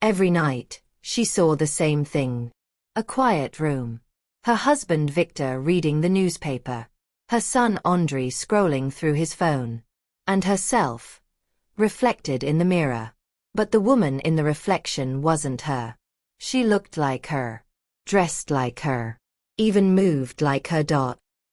Every night, she saw the same thing. A quiet room. Her husband Victor reading the newspaper. Her son Andrei scrolling through his phone. And herself, reflected in the mirror. But the woman in the reflection wasn't her. She looked like her. Dressed like her. Even moved like her.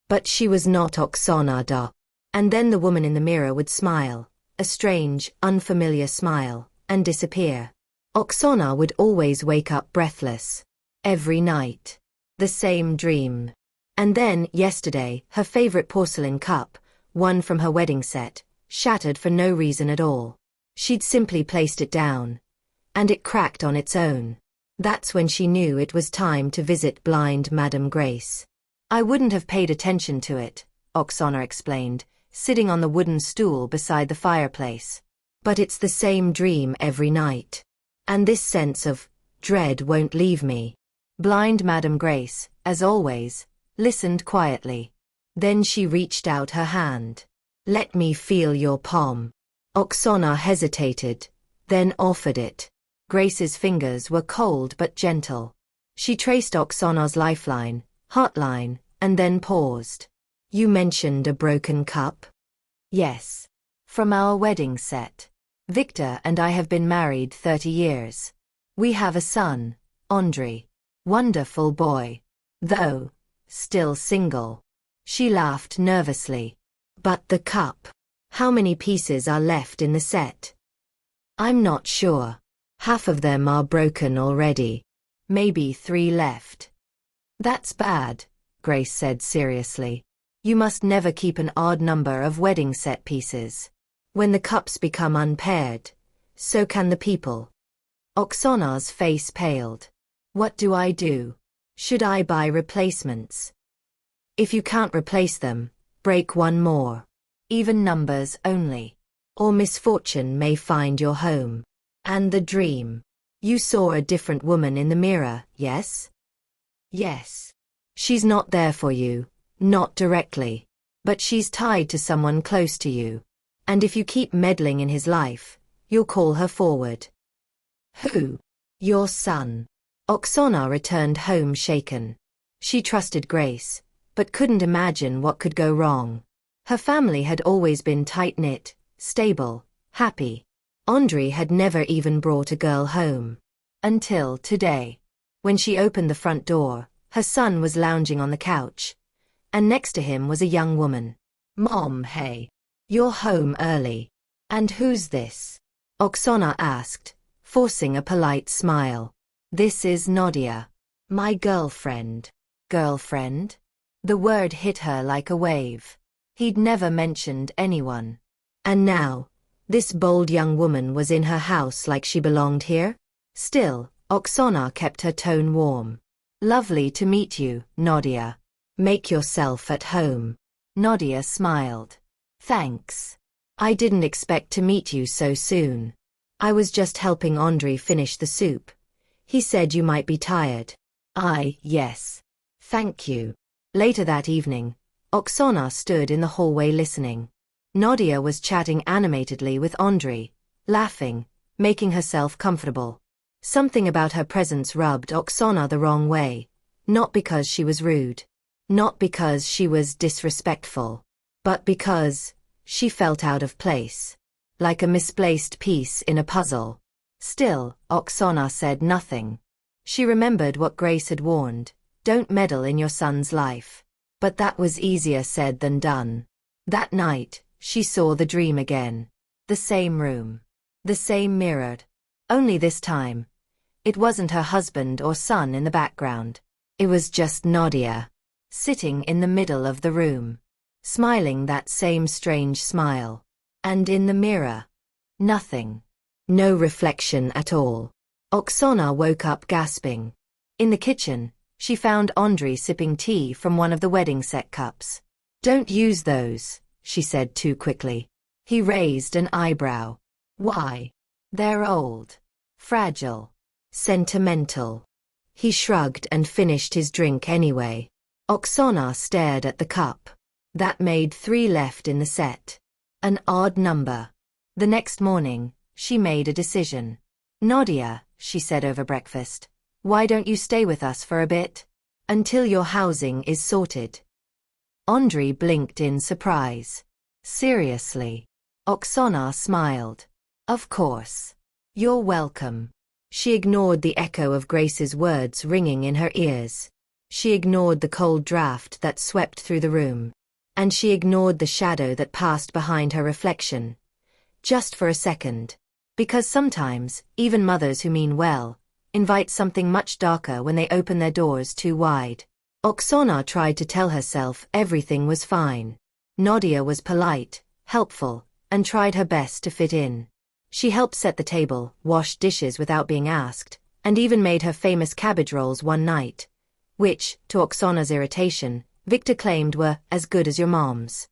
But she was not Oksana. And then the woman in the mirror would smile, a strange, unfamiliar smile, and disappear. Oksana would always wake up breathless. Every night. The same dream. And then, yesterday, her favorite porcelain cup, one from her wedding set, shattered for no reason at all. She'd simply placed it down. And it cracked on its own. That's when she knew it was time to visit blind Madame Grace. I wouldn't have paid attention to it, Oksana explained, sitting on the wooden stool beside the fireplace. But it's the same dream every night. And this sense of dread won't leave me. Blind Madame Grace, as always, listened quietly. Then she reached out her hand. Let me feel your palm. Oksana hesitated, then offered it. Grace's fingers were cold but gentle. She traced Oksana's lifeline, heartline, and then paused. You mentioned a broken cup? Yes. From our wedding set. Victor and I have been married 30 years. We have a son, Andrei. Wonderful boy. Though, still single. She laughed nervously. But the cup. How many pieces are left in the set? I'm not sure. Half of them are broken already. Maybe 3 left. That's bad, Grace said seriously. You must never keep an odd number of wedding set pieces. When the cups become unpaired, so can the people. Oksana's face paled. What do I do? Should I buy replacements? If you can't replace them, break one more. Even numbers only. Or misfortune may find your home. And the dream. You saw a different woman in the mirror, yes? Yes. She's not there for you, not directly. But she's tied to someone close to you. And if you keep meddling in his life, you'll call her forward. Who? Your son. Oksana returned home shaken. She trusted Grace, but couldn't imagine what could go wrong. Her family had always been tight-knit, stable, happy. Andrei had never even brought a girl home. Until today. When she opened the front door, her son was lounging on the couch. And next to him was a young woman. Mom, hey. You're home early. And who's this? Oksana asked, forcing a polite smile. This is Nadia. My girlfriend. Girlfriend? The word hit her like a wave. He'd never mentioned anyone. And now, this bold young woman was in her house like she belonged here? Still, Oksana kept her tone warm. Lovely to meet you, Nadia. Make yourself at home. Nadia smiled. Thanks. I didn't expect to meet you so soon. I was just helping Andrei finish the soup. He said you might be tired. Yes. Thank you. Later that evening, Oksana stood in the hallway listening. Nadia was chatting animatedly with Andrei, laughing, making herself comfortable. Something about her presence rubbed Oksana the wrong way. Not because she was rude. Not because she was disrespectful. But because she felt out of place. Like a misplaced piece in a puzzle. Still, Oksana said nothing. She remembered what Grace had warned. Don't meddle in your son's life. But that was easier said than done. That night, she saw the dream again. The same room. The same mirror. Only this time, it wasn't her husband or son in the background. It was just Nadia. Sitting in the middle of the room. Smiling that same strange smile. And in the mirror. Nothing. No reflection at all. Oksana woke up gasping. In the kitchen, she found Andrei sipping tea from one of the wedding set cups. Don't use those, she said too quickly. He raised an eyebrow. Why? They're old. Fragile. Sentimental. He shrugged and finished his drink anyway. Oksana stared at the cup. That made 3 left in the set. An odd number. The next morning, she made a decision. Nadia, she said over breakfast. Why don't you stay with us for a bit? Until your housing is sorted. Andrei blinked in surprise. Seriously? Oksana smiled. Of course. You're welcome. She ignored the echo of Grace's words ringing in her ears. She ignored the cold draft that swept through the room. And she ignored the shadow that passed behind her reflection. Just for a second. Because sometimes, even mothers who mean well, invite something much darker when they open their doors too wide. Oksana tried to tell herself everything was fine. Nadia was polite, helpful, and tried her best to fit in. She helped set the table, washed dishes without being asked, and even made her famous cabbage rolls one night, which, to Oksana's irritation, Victor claimed were as good as your mom's.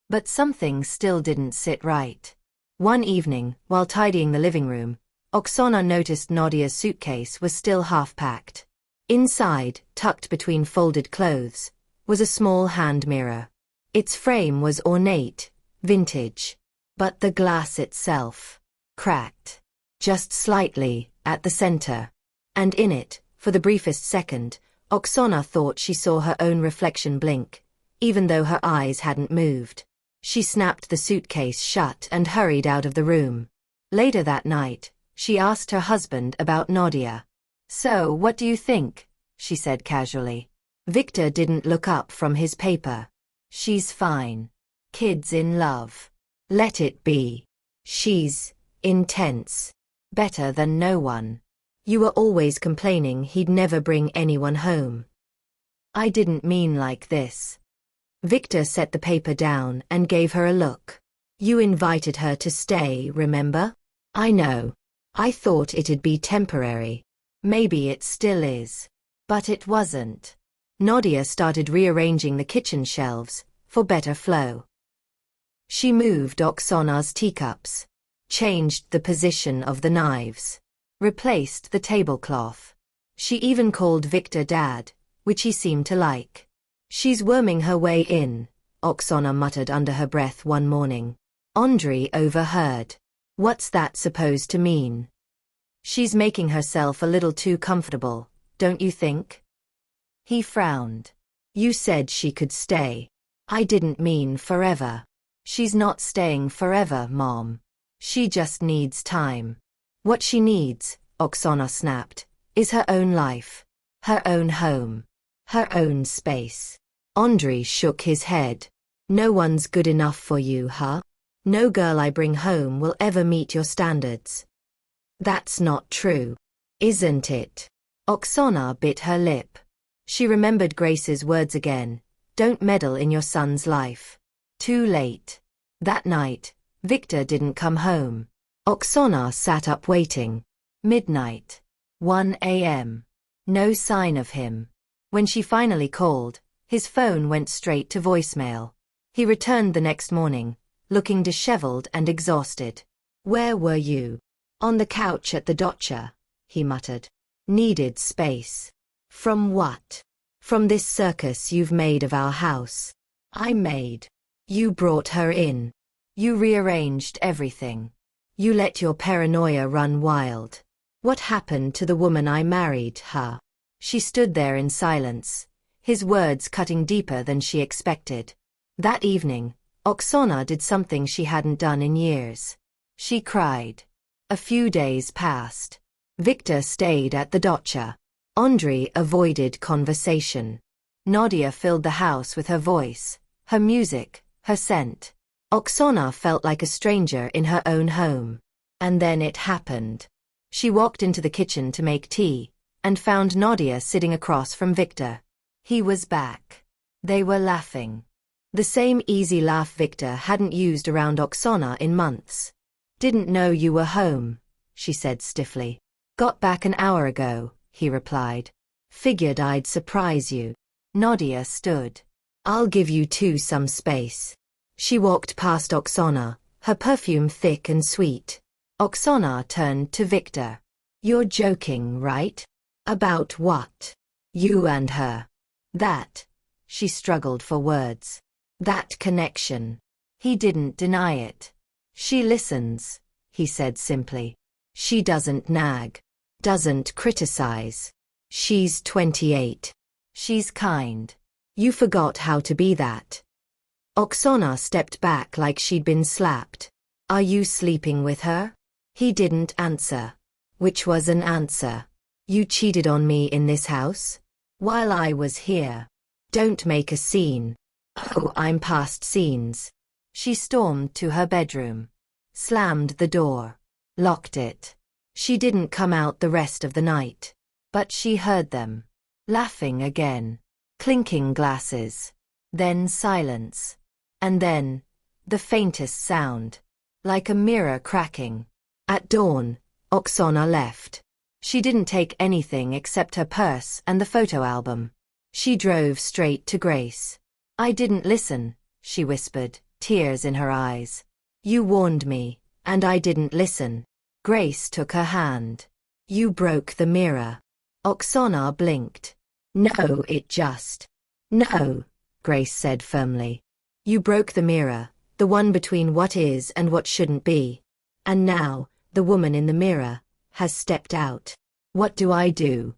But something still didn't sit right. One evening, while tidying the living room, Oksana noticed Nadia's suitcase was still half-packed. Inside, tucked between folded clothes, was a small hand mirror. Its frame was ornate, vintage. But the glass itself cracked. Just slightly, at the center. And in it, for the briefest second, Oksana thought she saw her own reflection blink, even though her eyes hadn't moved. She snapped the suitcase shut and hurried out of the room. Later that night, she asked her husband about Nadia. So, what do you think? She said casually. Victor didn't look up from his paper. She's fine. Kids in love. Let it be. She's intense. Better than no one. You were always complaining he'd never bring anyone home. I didn't mean like this. Victor set the paper down and gave her a look. You invited her to stay, remember? I know. I thought it'd be temporary. Maybe it still is. But it wasn't. Nadia started rearranging the kitchen shelves, for better flow. She moved Oksana's teacups, changed the position of the knives, replaced the tablecloth. She even called Victor Dad, which he seemed to like. She's worming her way in, Oksana muttered under her breath one morning. Andrei overheard. What's that supposed to mean? She's making herself a little too comfortable, don't you think? He frowned. You said she could stay. I didn't mean forever. She's not staying forever, Mom. She just needs time. What she needs, Oksana snapped, is her own life. Her own home. Her own space. Andrei shook his head. No one's good enough for you, huh? No girl I bring home will ever meet your standards. That's not true. Isn't it? Oksana bit her lip. She remembered Grace's words again. Don't meddle in your son's life. Too late. That night, Victor didn't come home. Oksana sat up waiting. Midnight. 1 a.m. No sign of him. When she finally called, his phone went straight to voicemail. He returned the next morning, looking disheveled and exhausted. Where were you? On the couch at the dacha, he muttered. Needed space. From what? From this circus you've made of our house. I made. You brought her in. You rearranged everything. You let your paranoia run wild. What happened to the woman I married, huh? She stood there in silence, his words cutting deeper than she expected. That evening, Oksana did something she hadn't done in years. She cried. A few days passed. Victor stayed at the dacha. Andrei avoided conversation. Nadia filled the house with her voice, her music, her scent. Oksana felt like a stranger in her own home. And then it happened. She walked into the kitchen to make tea, and found Nadia sitting across from Victor. He was back. They were laughing. The same easy laugh Victor hadn't used around Oksana in months. Didn't know you were home, she said stiffly. Got back an hour ago, he replied. Figured I'd surprise you. Nadia stood. I'll give you two some space. She walked past Oksana, her perfume thick and sweet. Oksana turned to Victor. You're joking, right? About what? You and her. That. She struggled for words. That connection. He didn't deny it. She listens, he said simply. She doesn't nag. Doesn't criticize. She's 28. She's kind. You forgot how to be that. Oksana stepped back like she'd been slapped. Are you sleeping with her? He didn't answer. Which was an answer. You cheated on me in this house? While I was here. Don't make a scene. Oh, I'm past scenes. She stormed to her bedroom. Slammed the door. Locked it. She didn't come out the rest of the night. But she heard them. Laughing again. Clinking glasses. Then silence. And then, the faintest sound. Like a mirror cracking. At dawn, Oksana left. She didn't take anything except her purse and the photo album. She drove straight to Grace. I didn't listen, she whispered, tears in her eyes. You warned me, and I didn't listen. Grace took her hand. You broke the mirror. Oksana blinked. No, it just. No, Grace said firmly. You broke the mirror, the one between what is and what shouldn't be. And now, the woman in the mirror, has stepped out. What do I do?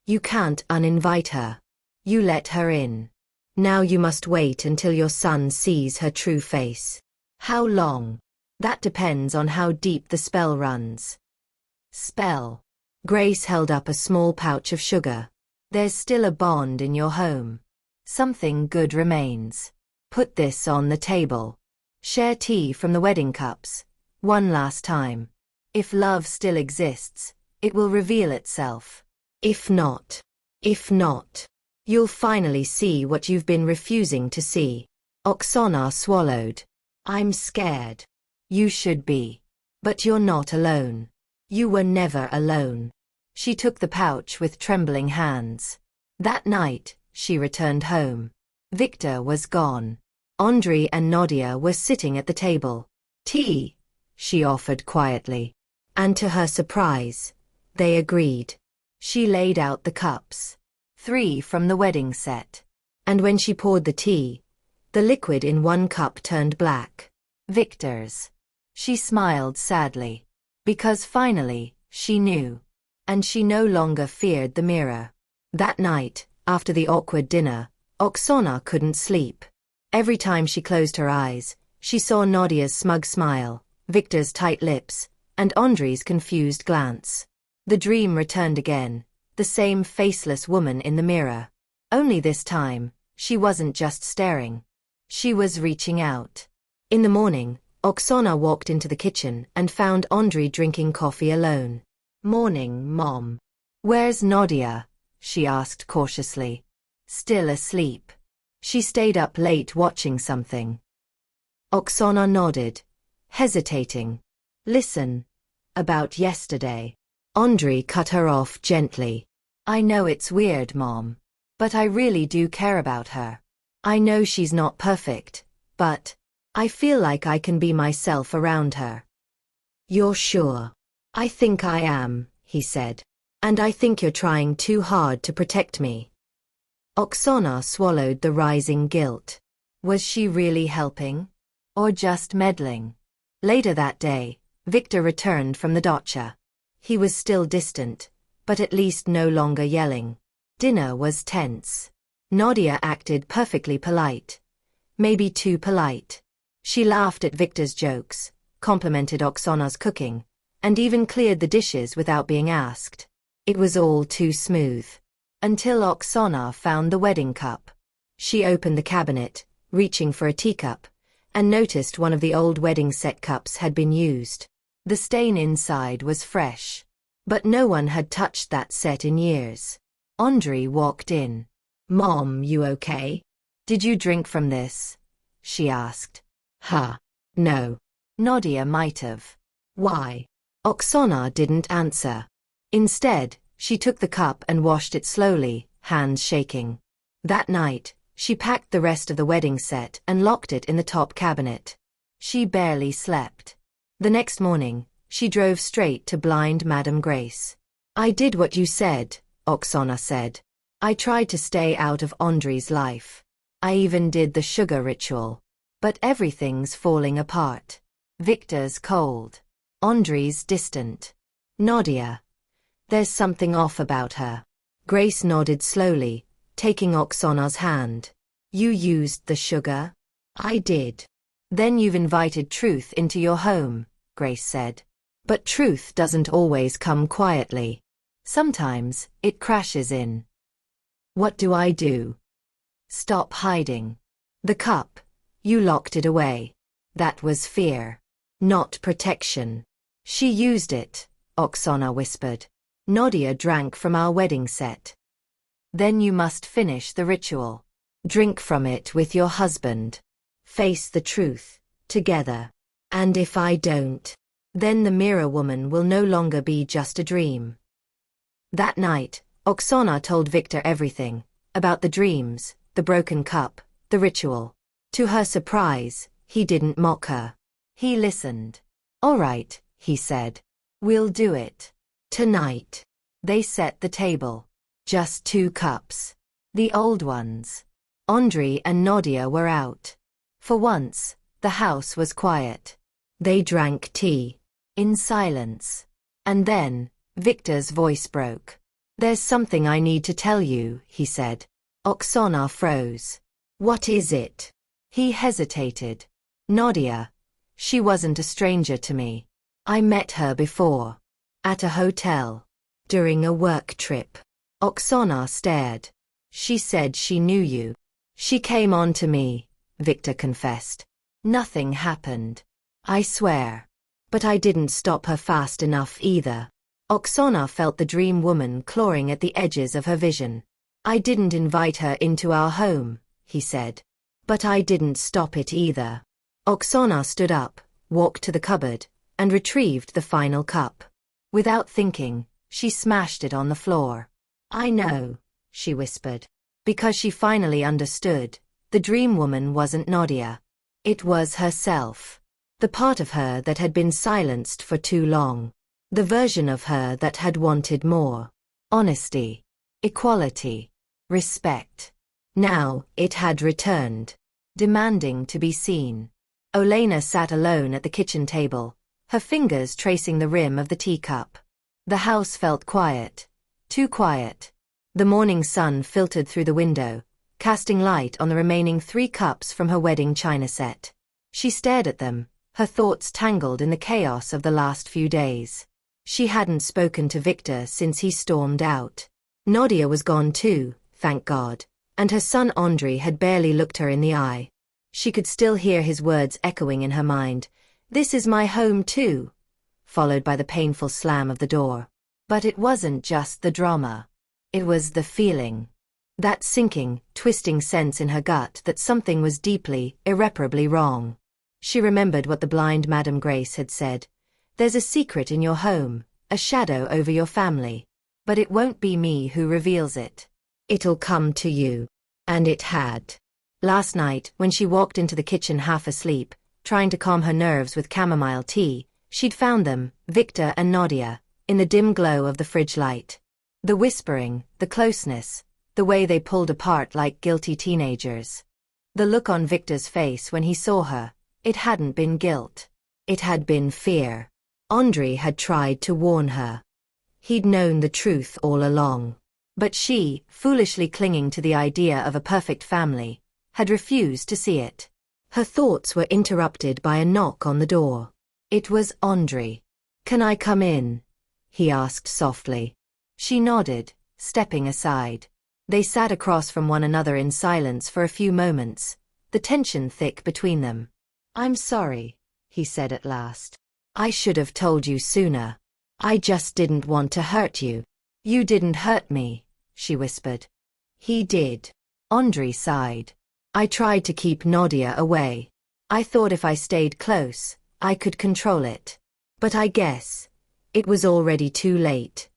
You can't uninvite her. You let her in. Now you must wait until your son sees her true face. How long? That depends on how deep the spell runs. Spell. Grace held up a small pouch of sugar. There's still a bond in your home. Something good remains. Put this on the table. Share tea from the wedding cups. One last time. If love still exists, it will reveal itself. If not, you'll finally see what you've been refusing to see. Oksana swallowed. I'm scared. You should be. But you're not alone. You were never alone. She took the pouch with trembling hands. That night, she returned home. Victor was gone. Andrei and Nadia were sitting at the table. Tea, she offered quietly. And to her surprise, they agreed. She laid out the cups. 3 from the wedding set. And when she poured the tea, the liquid in one cup turned black. Victor's. She smiled sadly. Because finally, she knew. And she no longer feared the mirror. That night, after the awkward dinner, Oksana couldn't sleep. Every time she closed her eyes, she saw Nadia's smug smile, Victor's tight lips, and Andrei's confused glance. The dream returned again, the same faceless woman in the mirror. Only this time, she wasn't just staring. She was reaching out. In the morning, Oksana walked into the kitchen and found Andrei drinking coffee alone. Morning, Mom. Where's Nadia? She asked cautiously. Still asleep. She stayed up late watching something. Oksana nodded, hesitating. Listen. About yesterday. Andrei cut her off gently. I know it's weird, Mom. But I really do care about her. I know she's not perfect, but I feel like I can be myself around her. You're sure? I think I am, he said. And I think you're trying too hard to protect me. Oksana swallowed the rising guilt. Was she really helping? Or just meddling? Later that day, Victor returned from the dacha. He was still distant, but at least no longer yelling. Dinner was tense. Nadia acted perfectly polite. Maybe too polite. She laughed at Victor's jokes, complimented Oksana's cooking, and even cleared the dishes without being asked. It was all too smooth. Until Oksana found the wedding cup. She opened the cabinet, reaching for a teacup, and noticed one of the old wedding set cups had been used. The stain inside was fresh. But no one had touched that set in years. Andrei walked in. Mom, you okay? Did you drink from this? She asked. No. Nadia might have. Why? Oksana didn't answer. Instead, she took the cup and washed it slowly, hands shaking. That night, she packed the rest of the wedding set and locked it in the top cabinet. She barely slept. The next morning, she drove straight to blind Madame Grace. I did what you said, Oksana said. I tried to stay out of Andrei's life. I even did the sugar ritual. But everything's falling apart. Victor's cold. Andrei's distant. Nadia. There's something off about her. Grace nodded slowly, taking Oksana's hand. You used the sugar? I did. Then you've invited truth into your home, Grace said. But truth doesn't always come quietly. Sometimes, it crashes in. What do I do? Stop hiding. The cup. You locked it away. That was fear. Not protection. She used it, Oksana whispered. Nadia drank from our wedding set. Then you must finish the ritual. Drink from it with your husband. Face the truth, together. And if I don't, then the mirror woman will no longer be just a dream. That night, Oksana told Victor everything, about the dreams, the broken cup, the ritual. To her surprise, he didn't mock her. He listened. All right, he said. We'll do it. Tonight. They set the table. Just 2 cups. The old ones. Andrei and Nadia were out. For once, the house was quiet. They drank tea. In silence. And then, Victor's voice broke. There's something I need to tell you, he said. Oksana froze. What is it? He hesitated. Nadia. She wasn't a stranger to me. I met her before. At a hotel. During a work trip. Oksana stared. She said she knew you. She came on to me, Victor confessed. Nothing happened. I swear. But I didn't stop her fast enough either. Oksana felt the dream woman clawing at the edges of her vision. I didn't invite her into our home, he said. But I didn't stop it either. Oksana stood up, walked to the cupboard, and retrieved the final cup. Without thinking, she smashed it on the floor. I know, she whispered. Because she finally understood, the dream woman wasn't Nadia. It was herself. The part of her that had been silenced for too long. The version of her that had wanted more. Honesty. Equality. Respect. Now, it had returned. Demanding to be seen. Elena sat alone at the kitchen table, her fingers tracing the rim of the teacup. The house felt quiet. Too quiet. The morning sun filtered through the window, casting light on the remaining 3 cups from her wedding china set. She stared at them, her thoughts tangled in the chaos of the last few days. She hadn't spoken to Victor since he stormed out. Nadia was gone too, thank God, and her son Andrei had barely looked her in the eye. She could still hear his words echoing in her mind, "This is my home too," followed by the painful slam of the door. But it wasn't just the drama. It was the feeling. That sinking, twisting sense in her gut that something was deeply, irreparably wrong. She remembered what the blind Madame Grace had said. There's a secret in your home, a shadow over your family. But it won't be me who reveals it. It'll come to you. And it had. Last night, when she walked into the kitchen half asleep, trying to calm her nerves with chamomile tea, she'd found them, Victor and Nadia, in the dim glow of the fridge light. The whispering, the closeness, the way they pulled apart like guilty teenagers. The look on Victor's face when he saw her, it hadn't been guilt. It had been fear. Andrei had tried to warn her. He'd known the truth all along. But she, foolishly clinging to the idea of a perfect family, had refused to see it. Her thoughts were interrupted by a knock on the door. It was Andrei. "Can I come in?" he asked softly. She nodded, stepping aside. They sat across from one another in silence for a few moments, the tension thick between them. "I'm sorry," he said at last. "I should have told you sooner. I just didn't want to hurt you." "You didn't hurt me," she whispered. "He did." Andrei sighed. "I tried to keep Nadia away. I thought if I stayed close, I could control it. But I guess it was already too late."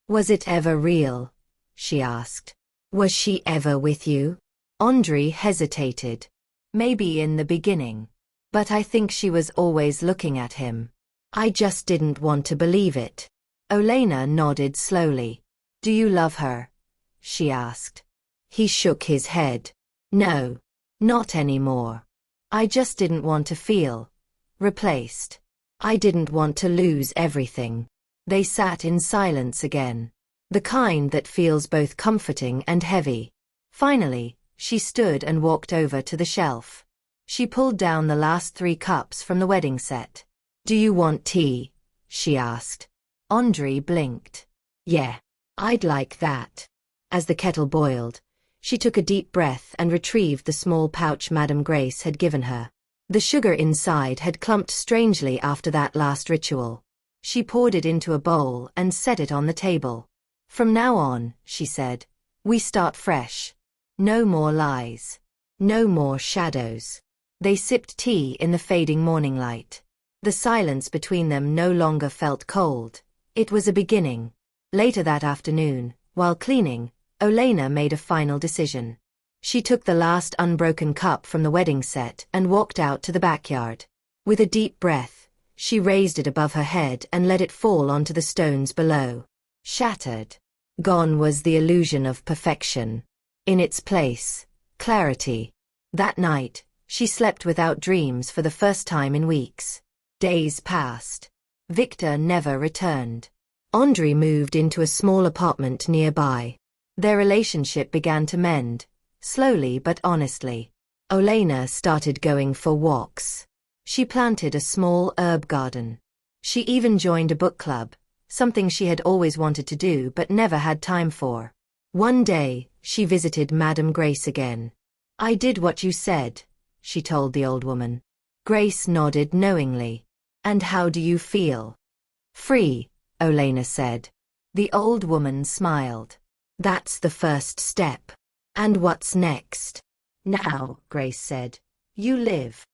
"Was it ever real?" she asked. "Was she ever with you?" Andrei hesitated. "Maybe in the beginning. But I think she was always looking at him. I just didn't want to believe it." Elena nodded slowly. "Do you love her?" she asked. He shook his head. "No. Not anymore. I just didn't want to feel replaced. I didn't want to lose everything." They sat in silence again. The kind that feels both comforting and heavy. Finally, she stood and walked over to the shelf. She pulled down the last 3 cups from the wedding set. "Do you want tea?" she asked. Andrei blinked. "Yeah, I'd like that." As the kettle boiled, she took a deep breath and retrieved the small pouch Madame Grace had given her. The sugar inside had clumped strangely after that last ritual. She poured it into a bowl and set it on the table. "From now on," she said, "we start fresh. No more lies. No more shadows." They sipped tea in the fading morning light. The silence between them no longer felt cold. It was a beginning. Later that afternoon, while cleaning, Elena made a final decision. She took the last unbroken cup from the wedding set and walked out to the backyard. With a deep breath, she raised it above her head and let it fall onto the stones below. Shattered. Gone was the illusion of perfection. In its place, clarity. That night, she slept without dreams for the first time in weeks. Days passed. Victor never returned. Andrei moved into a small apartment nearby. Their relationship began to mend, slowly but honestly. Elena started going for walks. She planted a small herb garden. She even joined a book club, something she had always wanted to do but never had time for. One day, she visited Madame Grace again. "I did what you said," she told the old woman. Grace nodded knowingly. "And how do you feel?" "Free," Elena said. The old woman smiled. "That's the first step. And what's next?" "Now," Grace said, "you live."